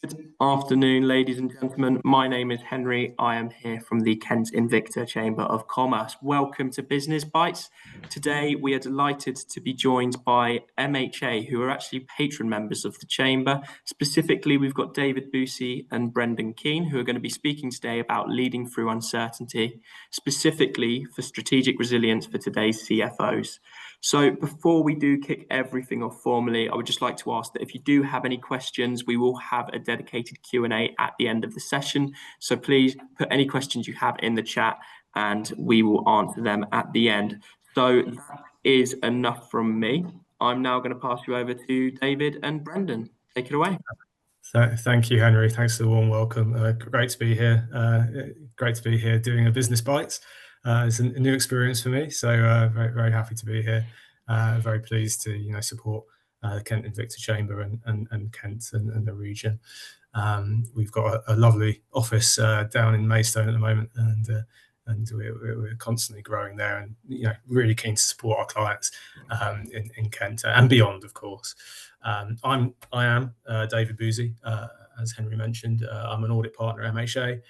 Good afternoon, ladies and gentlemen. My name is Henry. I am here from the Kent Invicta Chamber of Commerce. Welcome to Business Bites. Today, we are delighted to be joined by MHA, who are actually patron members of the Chamber. Specifically, we've got David Boosey and Brendan Kean, who are going to be speaking today about leading through uncertainty, specifically for strategic resilience for today's CFOs. So before we do kick everything off formally, I would just like to ask that if you do have any questions, we will have a dedicated Q&A at the end of the session. So please put any questions you have in the chat and we will answer them at the end. So that is enough from me. I'm now going to pass you over to David and Brendan. Take it away. Thank you, Henry. Thanks for the warm welcome. Great to be here. Great to be here doing a Business Bites. It's a new experience for me, so very, very happy to be here. Very pleased to support the Kent Invicta Chamber and Kent and the region. We've got a lovely office down in Maidstone at the moment, and we're constantly growing there, and really keen to support our clients in Kent and beyond, of course. I am David Boosey, as Henry mentioned. I'm an audit partner at MHA,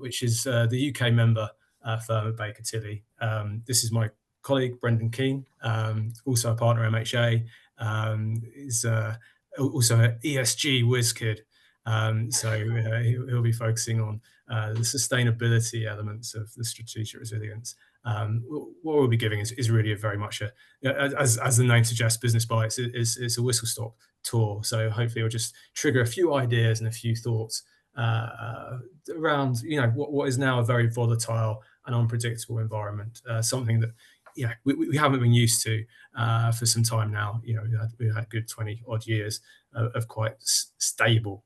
which is the UK member firm at Baker Tilly. This is my colleague Brendan Kean, also a partner at MHA. Is also an ESG whiz kid, so he'll be focusing on the sustainability elements of the strategic resilience. What we'll be giving is really very much as the name suggests, Business Bites is a whistle stop tour. So hopefully it'll just trigger a few ideas and a few thoughts around what is now a very volatile and unpredictable environment, something that we haven't been used to for some time now. We had a good 20 odd years of quite stable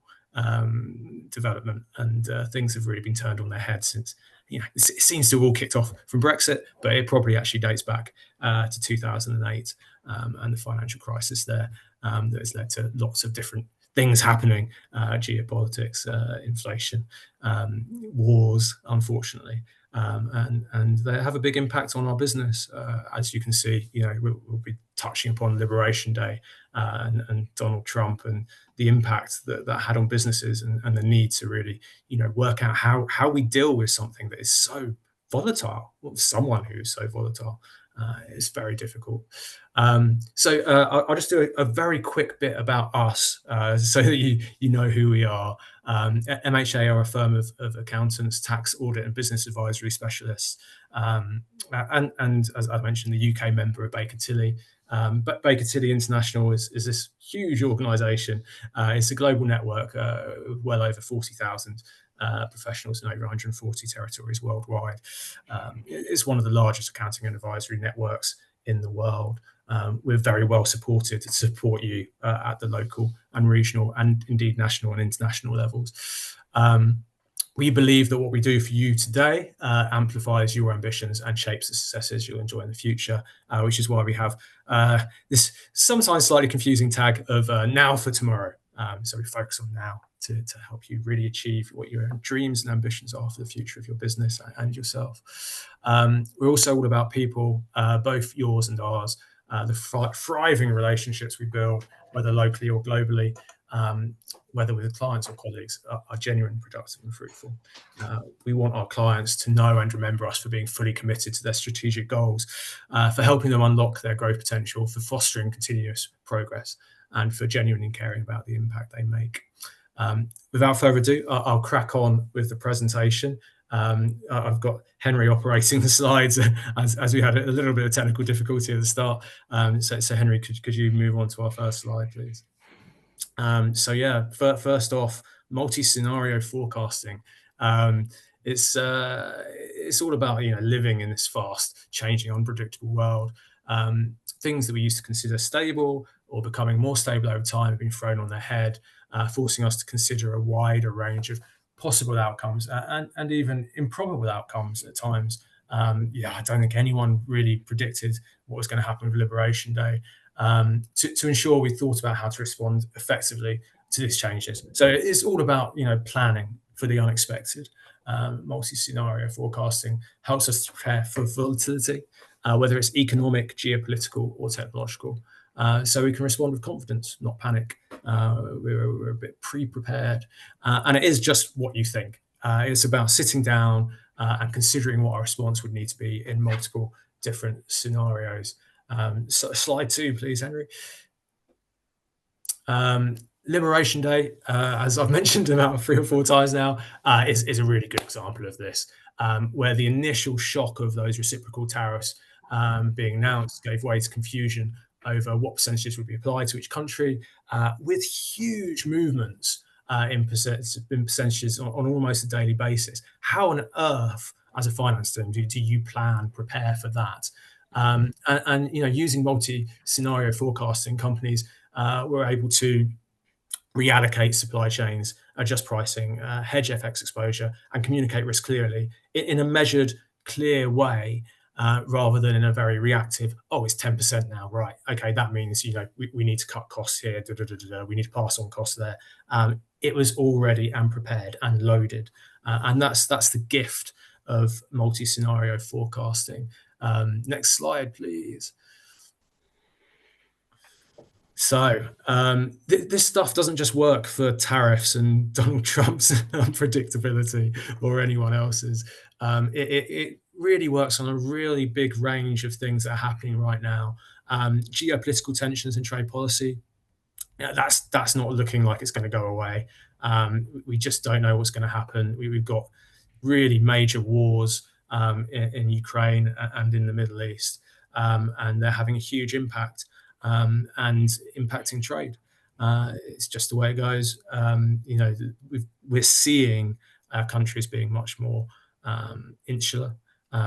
development, and things have really been turned on their head since. It seems to have all kicked off from Brexit, but it probably actually dates back to 2008 and the financial crisis there that has led to lots of different things happening, geopolitics, inflation, wars, unfortunately, and they have a big impact on our business. As you can see, we'll be touching upon Liberation Day and Donald Trump and the impact that had on businesses, and the need to really work out how we deal with something that is so volatile. Well, someone who is so volatile. It's very difficult. So I'll just do a very quick bit about us so that you know who we are. MHA are a firm of accountants, tax, audit and business advisory specialists. And as I mentioned, the UK member of Baker Tilly. But Baker Tilly International is this huge organisation. It's a global network, well over 40,000 professionals in over 140 territories worldwide. It's one of the largest accounting and advisory networks in the world. We're very well supported to support you at the local and regional and indeed national and international levels. We believe that what we do for you today amplifies your ambitions and shapes the successes you'll enjoy in the future, which is why we have this sometimes slightly confusing tag of now for tomorrow. So we focus on now to help you really achieve what your dreams and ambitions are for the future of your business and yourself. We're also all about people, both yours and ours, the thriving relationships we build, whether locally or globally, whether with clients or colleagues, are genuine, productive and fruitful. We want our clients to know and remember us for being fully committed to their strategic goals, for helping them unlock their growth potential, for fostering continuous progress, and for genuinely caring about the impact they make. Without further ado, I'll crack on with the presentation. I've got Henry operating the slides as we had a little bit of technical difficulty at the start. So Henry, could you move on to our first slide, please? So yeah, first off, multi-scenario forecasting. It's all about living in this fast changing, unpredictable world. Things that we used to consider stable or becoming more stable over time have been thrown on their head, forcing us to consider a wider range of possible outcomes and even improbable outcomes at times. I don't think anyone really predicted what was going to happen with Liberation Day. To ensure we thought about how to respond effectively to these changes. So it's all about planning for the unexpected. Multi-scenario forecasting helps us to prepare for volatility, whether it's economic, geopolitical, or technological, so we can respond with confidence, not panic. We're a bit pre-prepared, and it is just what you think. It's about sitting down and considering what our response would need to be in multiple different scenarios. So slide 2, please, Henry. Liberation Day, as I've mentioned about 3 or 4 times now, is a really good example of this, where the initial shock of those reciprocal tariffs being announced gave way to confusion over what percentages would be applied to each country, with huge movements in percentages on almost a daily basis. How on earth, as a finance team, do you prepare for that? And using multi-scenario forecasting, companies were able to reallocate supply chains, adjust pricing, hedge FX exposure, and communicate risk clearly in a measured, clear way, rather than in a very reactive, oh, it's 10% now, right? Okay, that means we need to cut costs here, we need to pass on costs there. It was already and prepared and loaded, and that's the gift of multi-scenario forecasting. Next slide, please. So this stuff doesn't just work for tariffs and Donald Trump's unpredictability or anyone else's. It really works on a really big range of things that are happening right now. Geopolitical tensions and trade policy, that's not looking like it's going to go away. We just don't know what's going to happen. We've got really major wars in Ukraine and in the Middle East, and they're having a huge impact. And impacting trade. It's just the way it goes. We're seeing countries being much more insular,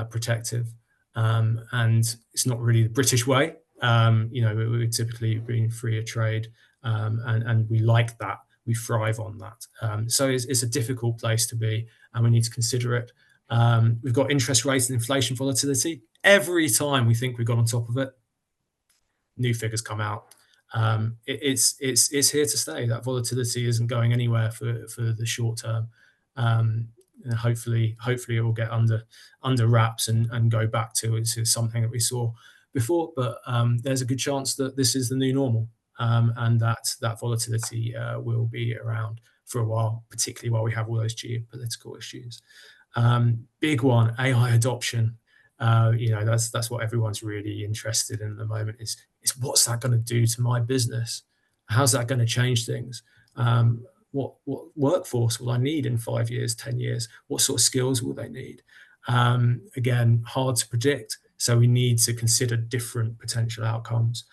protective, and it's not really the British way. We're typically being freer trade, and we like that. We thrive on that. So it's a difficult place to be, and we need to consider it. We've got interest rates and inflation volatility. Every time we think we've got on top of it, new figures come out. It's here to stay. That volatility isn't going anywhere for the short term. And hopefully it will get under wraps and go back to something that we saw before. But there's a good chance that this is the new normal, and that volatility will be around for a while, particularly while we have all those geopolitical issues. Big one, AI adoption. That's what everyone's really interested in at the moment is what's that going to do to my business? How's that going to change things? What workforce will I need in 5 years, 10 years? What sort of skills will they need? Again, hard to predict. So we need to consider different potential outcomes.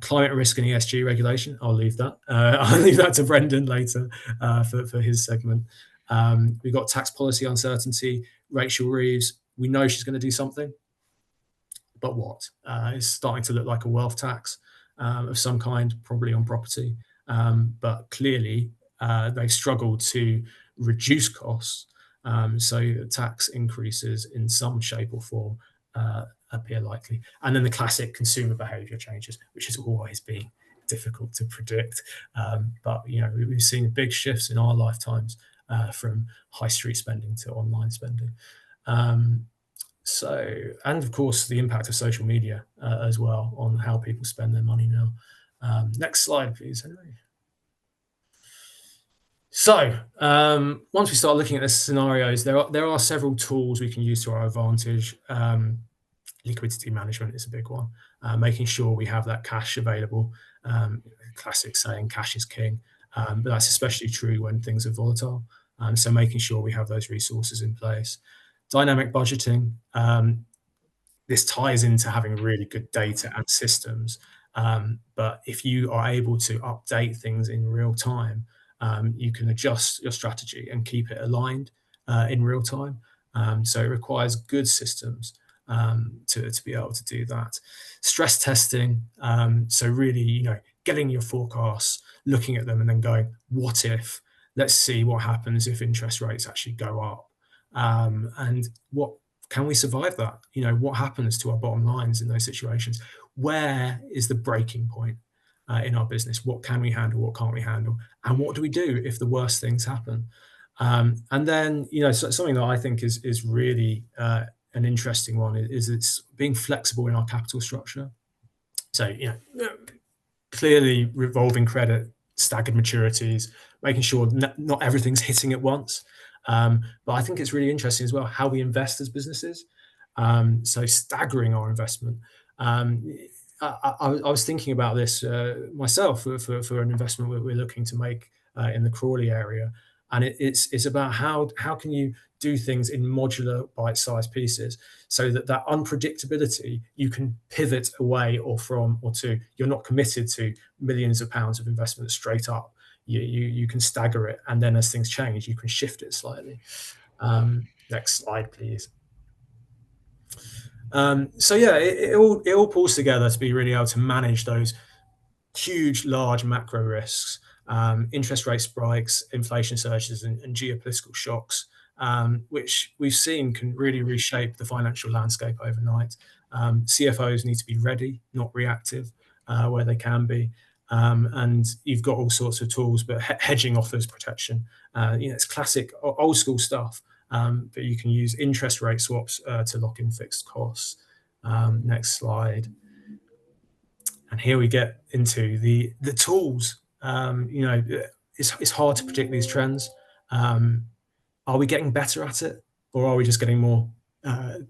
Climate risk and ESG regulation. I'll leave that. I'll leave that to Brendan later for his segment. We've got tax policy uncertainty. Rachel Reeves, we know she's going to do something, but what? It's starting to look like a wealth tax of some kind, probably on property. But clearly, they've struggled to reduce costs. So tax increases in some shape or form appear likely. And then the classic consumer behavior changes, which has always been difficult to predict. But we've seen big shifts in our lifetimes from high street spending to online spending. And of course, the impact of social media as well on how people spend their money now. Next slide, please, Henry. So once we start looking at the scenarios, there are several tools we can use to our advantage. Liquidity management is a big one. Making sure we have that cash available. Classic saying, cash is king. But that's especially true when things are volatile. So making sure we have those resources in place. Dynamic budgeting. This ties into having really good data and systems. But if you are able to update things in real time, you can adjust your strategy and keep it aligned in real time. So it requires good systems to be able to do that. Stress testing. So really, getting your forecasts, looking at them and then going, what if? Let's see what happens if interest rates actually go up. And what can we survive that? What happens to our bottom lines in those situations? Where is the breaking point in our business? What can we handle? What can't we handle? And what do we do if the worst things happen? And then, something that I think is really an interesting one is it's being flexible in our capital structure. So, clearly revolving credit staggered maturities, making sure not everything's hitting at once. But I think it's really interesting as well how we invest as businesses. So staggering our investment. I was thinking about this myself for an investment we're looking to make in the Crawley area, and it's about how can you do things in modular bite-sized pieces so that unpredictability you can pivot away or from or to. You're not committed to millions of pounds of investment straight up. You can stagger it, and then as things change, you can shift it slightly. Next slide, please. So yeah, it all pulls together to be really able to manage those huge, large macro risks, interest rate spikes, inflation surges, and geopolitical shocks, which we've seen can really reshape the financial landscape overnight. CFOs need to be ready, not reactive, where they can be. And you've got all sorts of tools, but hedging offers protection. It's classic old school stuff, but you can use interest rate swaps to lock in fixed costs. Next slide. And here we get into the tools. It's hard to predict these trends. Are we getting better at it, or are we just getting more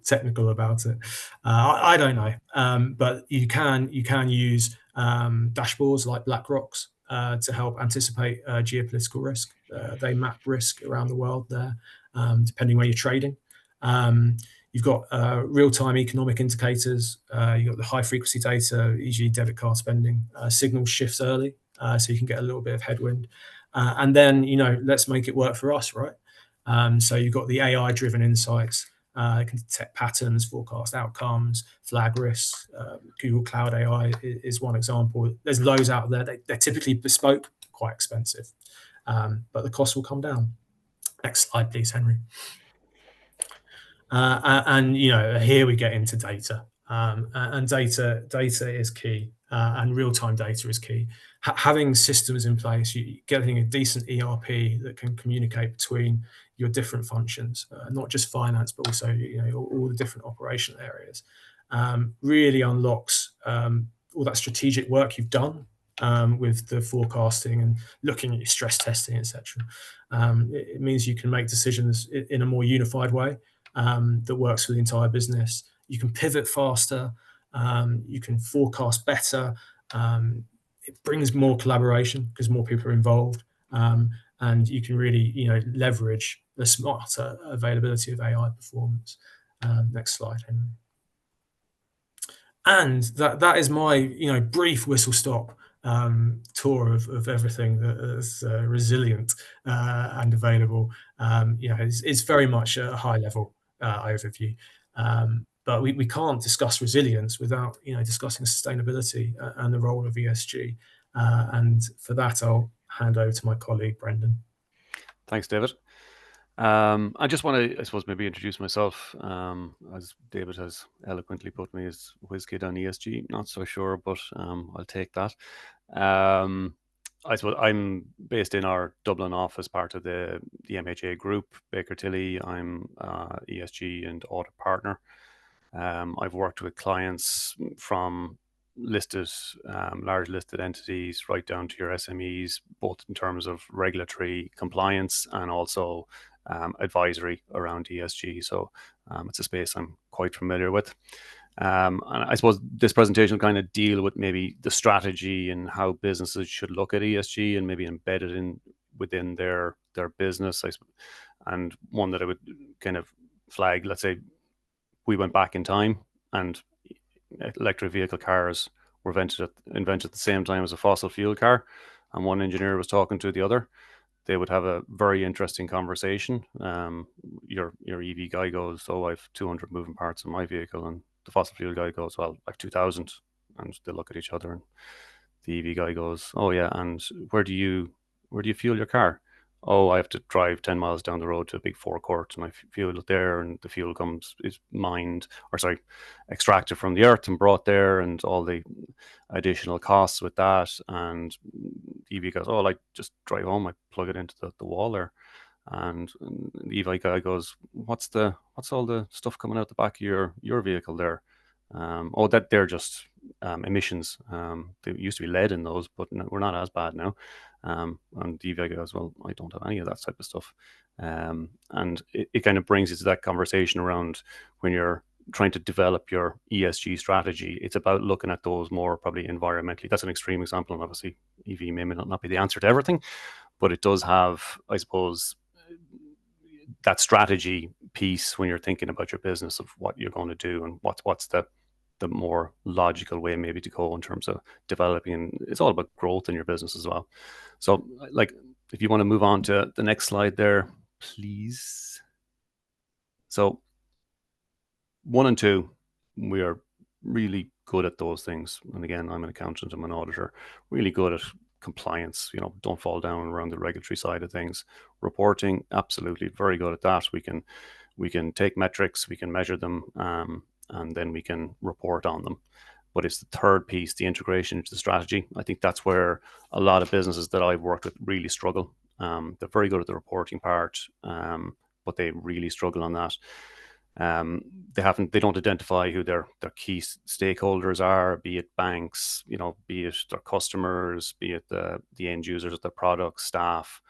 technical about it? I don't know, but you can use dashboards like BlackRock's to help anticipate geopolitical risk. They map risk around the world there, depending where you're trading. You've got real-time economic indicators. You've got the high-frequency data, e.g. debit card spending. Signal shifts early, so you can get a little bit of headwind. And then, let's make it work for us, right? So you've got the AI-driven insights. It can detect patterns, forecast outcomes, flag risks. Google Cloud AI is one example. There's loads out there. They're typically bespoke, quite expensive, but the cost will come down. Next slide, please, Henry. And here we get into data, and data is key, and real-time data is key. Having systems in place, getting a decent ERP that can communicate between your different functions, not just finance, but also all the different operational areas, really unlocks all that strategic work you've done with the forecasting and looking at your stress testing, etc. It means you can make decisions in a more unified way. That works for the entire business. You can pivot faster. You can forecast better. It brings more collaboration because more people are involved, and you can really, leverage the smarter availability of AI performance. Next slide, Henry. And that is my, brief whistle stop tour of everything that is resilient and available. It's very much a high level overview. But we can't discuss resilience without discussing sustainability and the role of ESG. And for that, I'll hand over to my colleague Brendan. Thanks, David. I just want to, I suppose, maybe introduce myself. As David has eloquently put me as whiz kid on ESG. Not so sure, but I'll take that. I suppose I'm based in our Dublin office, part of the MHA group, Baker Tilly. I'm ESG and audit partner. I've worked with clients from listed, large listed entities right down to your SMEs, both in terms of regulatory compliance and also advisory around ESG. So it's a space I'm quite familiar with. And I suppose this presentation will kind of deal with maybe the strategy and how businesses should look at ESG and maybe embed it within their business. And one that I would kind of flag, let's say we went back in time and electric vehicle cars were invented at the same time as a fossil fuel car, and one engineer was talking to the other. They would have a very interesting conversation. Your EV guy goes, "Oh, I've 200 moving parts in my vehicle," and the fossil fuel guy goes, "Well, I've 2,000," and they look at each other, and the EV guy goes, "Oh yeah, and where do you fuel your car?" "Oh, I have to drive 10 miles down the road to a big forecourt and I fuel it there, and the fuel is extracted from the earth and brought there, and all the additional costs with that." And EV goes, "Oh, I just drive home, I plug it into the wall there." And the EV guy goes, what's all the stuff coming out the back of your vehicle there?" That they're just emissions. They used to be lead in those, but we're not as bad now. And DVA goes, well, I don't have any of that type of stuff. And it kind of brings you to that conversation around when you're trying to develop your ESG strategy. It's about looking at those more probably environmentally. That's an extreme example, and obviously EV may not be the answer to everything, but it does have, I suppose, that strategy piece when you're thinking about your business of what you're going to do and what's the more logical way maybe to go in terms of developing. And it's all about growth in your business as well. So like, if you want to move on to the next slide there, please. So 1 and 2, we are really good at those things. And again, I'm an accountant, I'm an auditor, really good at compliance, don't fall down around the regulatory side of things. Reporting, absolutely very good at that. We can take metrics, we can measure them, and then we can report on them. But it's the third piece, the integration into the strategy. I think that's where a lot of businesses that I've worked with really struggle. They're very good at the reporting part, but they really struggle on that. They don't identify who their key stakeholders are, be it banks, be it their customers, be it the end users of the product, staff.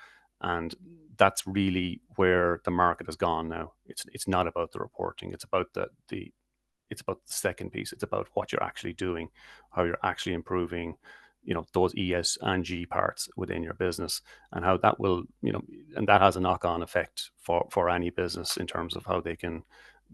And that's really where the market has gone now. It's not about the reporting. It's about it's about the second piece. It's about what you're actually doing, how you're actually improving, those ES and G parts within your business, and how that will, and that has a knock-on effect for any business in terms of how they can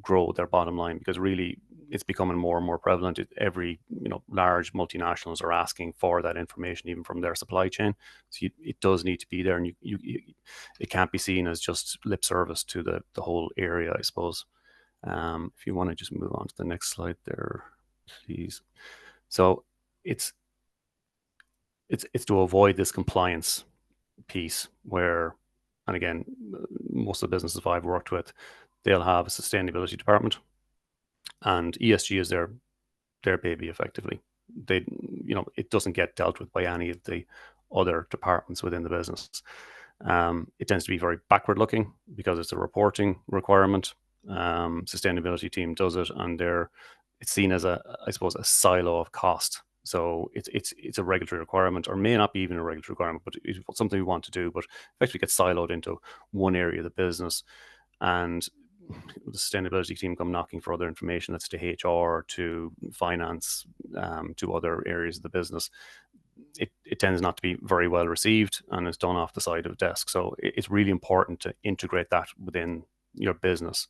grow their bottom line, because really it's becoming more and more prevalent. Every large multinationals are asking for that information, even from their supply chain. So it does need to be there, and it can't be seen as just lip service to the whole area, I suppose. If you want to just move on to the next slide there, please. So it's to avoid this compliance piece where, and again, most of the businesses I've worked with, they'll have a sustainability department, and ESG is their baby effectively. It doesn't get dealt with by any of the other departments within the business. It tends to be very backward looking because it's a reporting requirement. Sustainability team does it, and it's seen as I suppose a silo of cost. So it's a regulatory requirement, or may not be even a regulatory requirement, but it's something we want to do, but effectively gets siloed into one area of the business. And the sustainability team come knocking for other information that's to HR, to finance, to other areas of the business. It tends not to be very well received, and it's done off the side of the desk. So it's really important to integrate that within your business.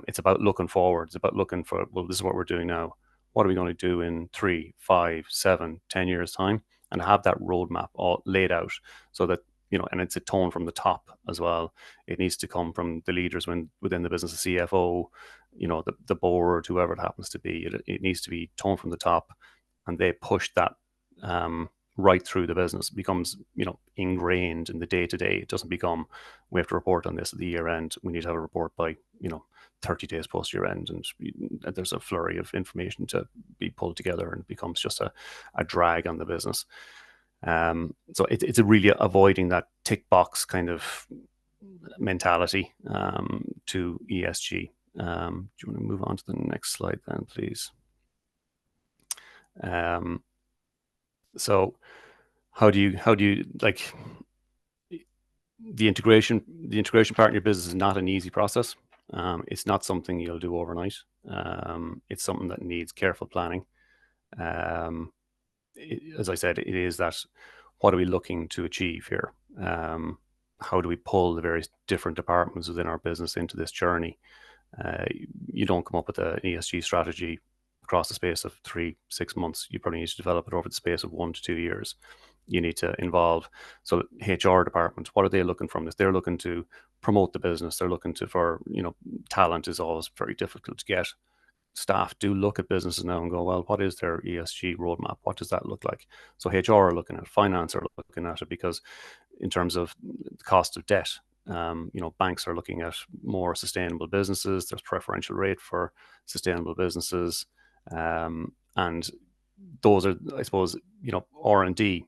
It's about looking forward. It's about looking for, well, this is what we're doing now. What are we going to do in 3, 5, 7, 10 years time? And have that roadmap all laid out so that, and it's a tone from the top as well. It needs to come from the leaders within the business, the CFO, the board, whoever it happens to be. It needs to be toned from the top, and they push that right through the business. It becomes, ingrained in the day-to-day. It doesn't become, we have to report on this at the year end. We need to have a report by, 30 days post year end, and there's a flurry of information to be pulled together, and it becomes just a drag on the business. So it's really avoiding that tick box kind of mentality to ESG. Do you want to move on to the next slide then, please? So how do you like the integration part in your business is not an easy process. It's not something you'll do overnight. It's something that needs careful planning. As I said, it is that, what are we looking to achieve here? How do we pull the various different departments within our business into this journey? You don't come up with an ESG strategy across the space of 3-6 months. You probably need to develop it over the space of 1 to 2 years. You need to involve, so HR department, what are they looking from this? They're looking to promote the business. They're looking for, talent is always very difficult to get. Staff do look at businesses now and go, well, what is their ESG roadmap? What does that look like? So HR are looking at it, finance are looking at it, because in terms of the cost of debt, banks are looking at more sustainable businesses. There's preferential rate for sustainable businesses. And those are, I suppose, R&D.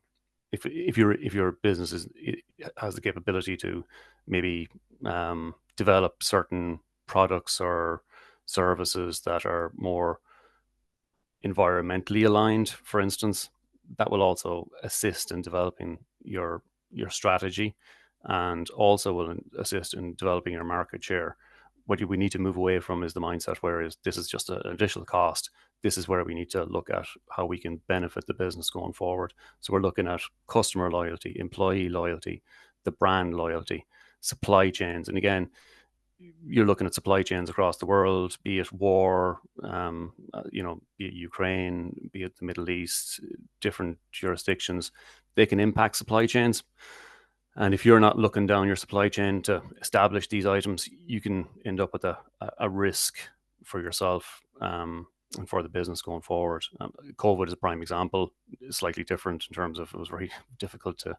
If your business has the capability to maybe develop certain products or services that are more environmentally aligned, for instance, that will also assist in developing your strategy, and also will assist in developing your market share. What we need to move away from is the mindset where this is just an additional cost. This is where we need to look at how we can benefit the business going forward. So we're looking at customer loyalty, employee loyalty, the brand loyalty, supply chains. And again, you're looking at supply chains across the world, be it war, be it Ukraine, be it the Middle East, different jurisdictions, they can impact supply chains. And if you're not looking down your supply chain to establish these items, you can end up with a risk for yourself and for the business going forward. COVID is a prime example. It's slightly different in terms of it was very difficult to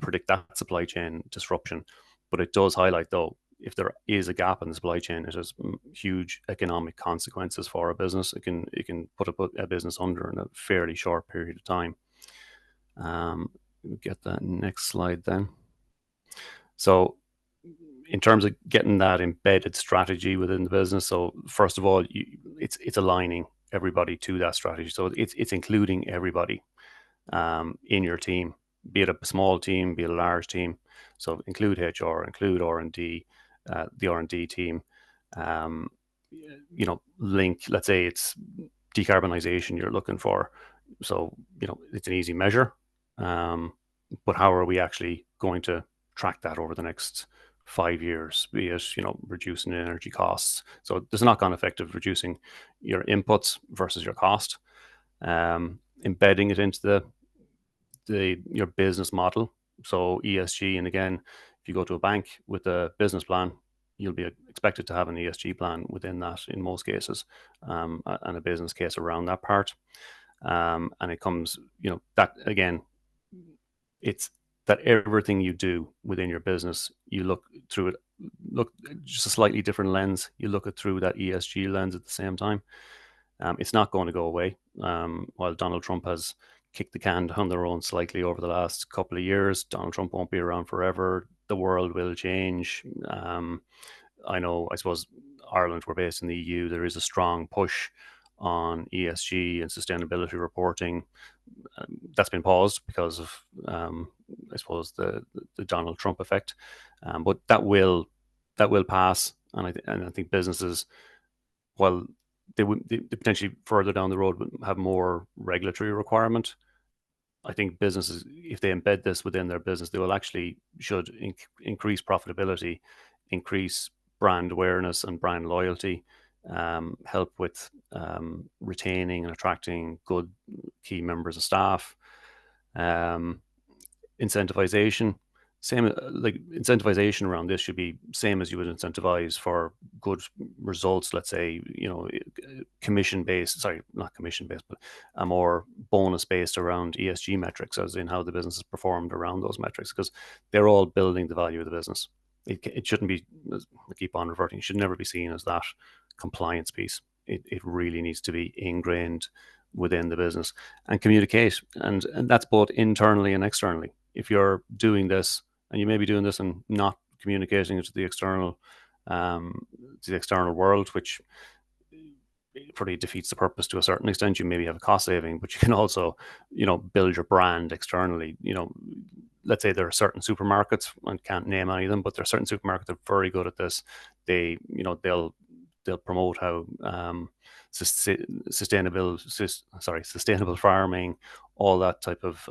predict that supply chain disruption. But it does highlight, though, if there is a gap in the supply chain, it has huge economic consequences for a business. It can put a business under in a fairly short period of time. Get that next slide then. So in terms of getting that embedded strategy within the business, so first of all, it's aligning everybody to that strategy. So it's including everybody in your team, be it a small team, be it a large team. So include HR, include R&D, the R&D team. Link, let's say it's decarbonization you're looking for. So, it's an easy measure. But how are we actually going to track that over the next 5 years? Be it, reducing energy costs. So there's a knock-on effect of reducing your inputs versus your cost, embedding it into your business model. So ESG, and again, if you go to a bank with a business plan, you'll be expected to have an ESG plan within that in most cases, and a business case around that part. And it comes, that again, it's that everything you do within your business, you look through it, just a slightly different lens. You look it through that ESG lens at the same time. It's not going to go away. While Donald Trump has kicked the can down the road slightly over the last couple of years, Donald Trump won't be around forever. The world will change. I suppose Ireland, we're based in the EU, there is a strong push on ESG and sustainability reporting. That's been paused because of, I suppose, the Donald Trump effect. But that will pass, and I think businesses, while they potentially further down the road would have more regulatory requirement, I think businesses, if they embed this within their business, they will actually should increase profitability, increase brand awareness and brand loyalty, help with retaining and attracting good key members of staff, incentivization. Same, like incentivization around this should be same as you would incentivize for good results. Let's say, commission based, sorry, not commission based, but a more bonus based around ESG metrics, as in how the business has performed around those metrics, because they're all building the value of the business. It shouldn't be, I keep on reverting, it should never be seen as that compliance piece. It really needs to be ingrained within the business and communicate, and that's both internally and externally. If you're doing this, and you may be doing this and not communicating it to the external world, which pretty defeats the purpose to a certain extent. You maybe have a cost saving, but you can also, build your brand externally. Let's say there are certain supermarkets, I can't name any of them, but there are certain supermarkets that are very good at this. They'll promote how sustainable farming, all that type of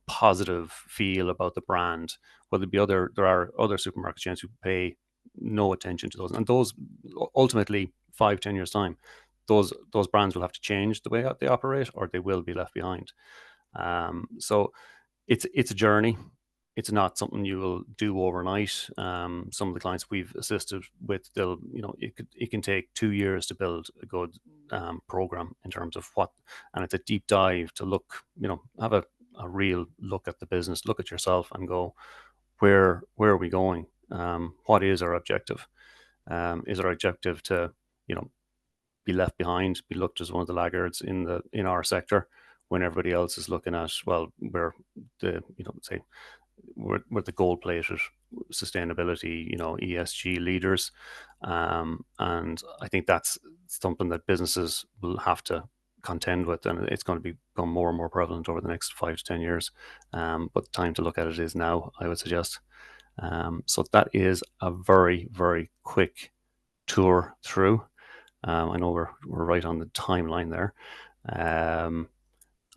positive feel about the brand. Whether it be there are other supermarket chains who pay no attention to those, and those ultimately 5-10 years time, those brands will have to change the way they operate, or they will be left behind. So it's a journey. It's not something you will do overnight. Some of the clients we've assisted with, it can take 2 years to build a good program in terms of and it's a deep dive to look, have a real look at the business, look at yourself and go, where are we going? What is our objective? Is our objective to, be left behind, be looked as one of the laggards in our sector, when everybody else is looking at, well, we're the, say, we're the gold-plated sustainability, ESG leaders, and I think that's something that businesses will have to contend with, and it's going to become more and more prevalent over the next 5 to 10 years. But time to look at it is now, I would suggest. So that is a very, very quick tour through. I know we're right on the timeline there.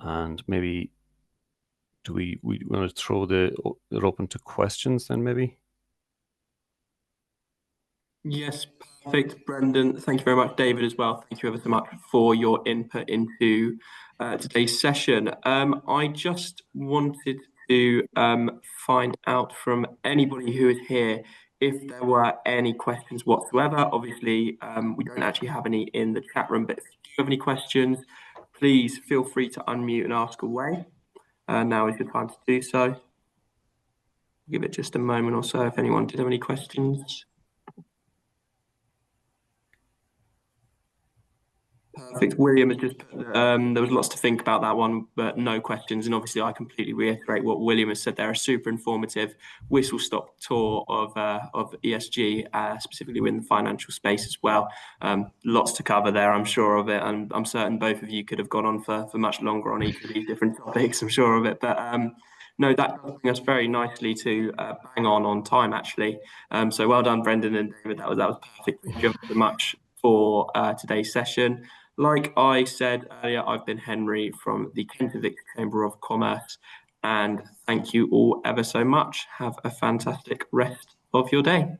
And maybe do we want to throw it open to questions then, maybe? Yes, perfect, Brendan. Thank you very much, David, as well. Thank you ever so much for your input into today's session. I just wanted to find out from anybody who is here if there were any questions whatsoever. Obviously, we don't actually have any in the chat room, but if you do have any questions, please feel free to unmute and ask away. Now is your time to do so. Give it just a moment or so if anyone did have any questions. Perfect. William has just put, there was lots to think about that one, but no questions. And obviously, I completely reiterate what William has said there. A super informative whistle-stop tour of ESG, specifically within the financial space as well. Lots to cover there, I'm sure of it. And I'm certain both of you could have gone on for much longer on each of these different topics, I'm sure of it. But no, that does bring us very nicely to bang on time, actually. So well done, Brendan and David. That was perfect. Thank you so much for today's session. Like I said earlier, I've been Henry from the Kent and Victor Chamber of Commerce, and thank you all ever so much. Have a fantastic rest of your day.